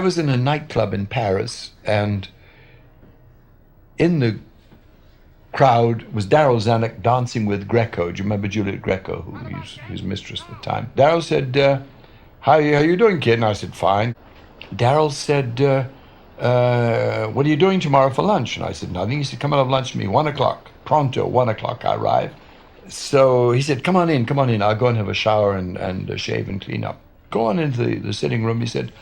I was in a nightclub in Paris, and in the crowd was Daryl Zanuck dancing with Greco. Do you remember Juliet Greco, who was his mistress at the time? Daryl said, how you doing, kid? And I said, fine. Daryl said, what are you doing tomorrow for lunch? And I said, nothing. He said, come and have lunch with me, 1 o'clock. Pronto, 1 o'clock I arrive. So he said, come on in. I'll go and have a shower and shave and clean up. Go on into the sitting room. He said,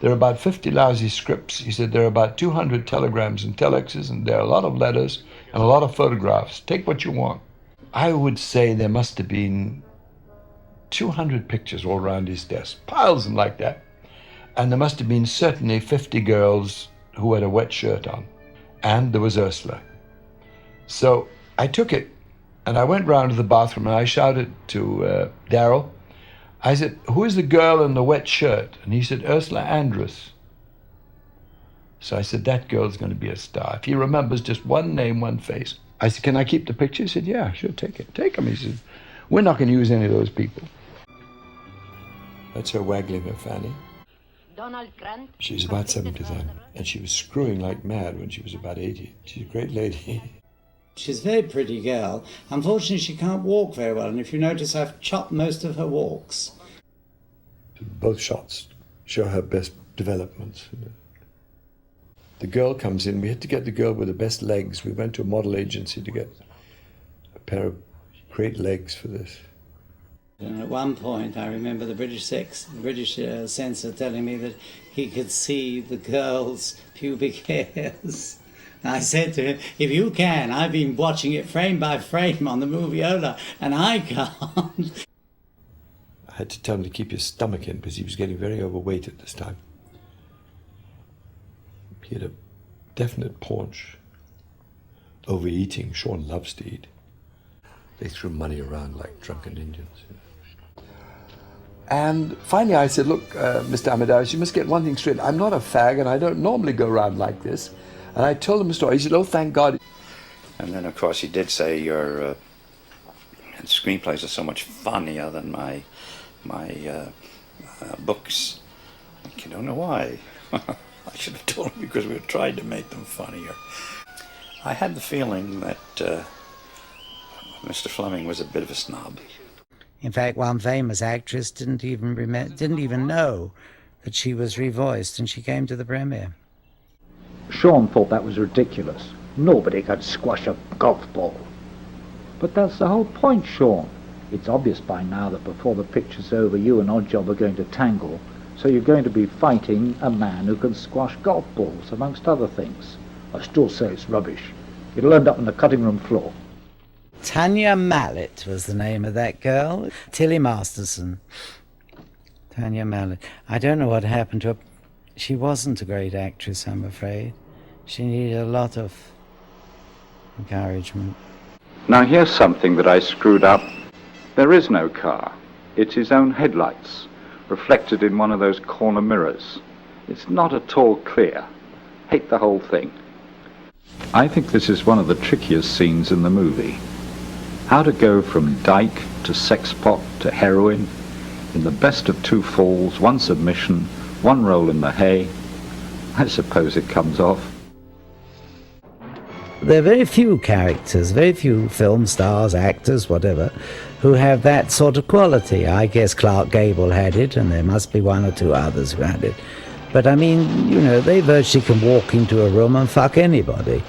there are about 50 lousy scripts. He said, there are about 200 telegrams and telexes, and there are a lot of letters and a lot of photographs. Take what you want. I would say there must have been 200 pictures all around his desk, piles of them like that. And there must have been certainly 50 girls who had a wet shirt on. And there was Ursula. So I took it, and I went round to the bathroom, and I shouted to Daryl. I said, who is the girl in the wet shirt? And he said, Ursula Andress. So I said, that girl's going to be a star. If he remembers just one name, one face. I said, can I keep the picture? He said, yeah, sure, take it. Take them. He said, we're not going to use any of those people. That's her waggling her fanny. She was about 70 then, and she was screwing like mad when she was about 80. She's a great lady. She's a very pretty girl. Unfortunately, she can't walk very well, and if you notice, I've chopped most of her walks. Both shots show her best developments. The girl comes in. We had to get the girl with the best legs. We went to a model agency to get a pair of great legs for this. And at one point, I remember the British censor telling me that he could see the girl's pubic hairs. I said to him, if you can, I've been watching it frame by frame on the Moviola, and I can't. I had to tell him to keep his stomach in because he was getting very overweight at this time. He had a definite paunch. Overeating. Sean loves to eat. They threw money around like drunken Indians. And finally I said, look, Mr. Amadeus, you must get one thing straight. I'm not a fag, and I don't normally go around like this. And I told him a story. He said, oh, thank God. And then, of course, he did say your screenplays are so much funnier than my books. I don't know why. I should have told him because we had tried to make them funnier. I had the feeling that Mr. Fleming was a bit of a snob. In fact, one famous actress didn't even know that she was revoiced, and she came to the premiere. Sean thought that was ridiculous. Nobody could squash a golf ball. But that's the whole point, Sean. It's obvious by now that before the picture's over, you and Oddjob are going to tangle, so you're going to be fighting a man who can squash golf balls, amongst other things. I still say it's rubbish. It'll end up on the cutting room floor. Tanya Mallet was the name of that girl. Tilly Masterson. Tanya Mallet. I don't know what happened to her. She wasn't a great actress, I'm afraid. She needed a lot of encouragement. Now here's something that I screwed up. There is no car. It's his own headlights, reflected in one of those corner mirrors. It's not at all clear. Hate the whole thing. I think this is one of the trickiest scenes in the movie. How to go from dyke to sexpot to heroine in the best of two falls, one submission, one roll in the hay. I suppose it comes off. There are very few characters, very few film stars, actors, whatever, who have that sort of quality. I guess Clark Gable had it, and there must be one or two others who had it. But I mean, you know, they virtually can walk into a room and fuck anybody.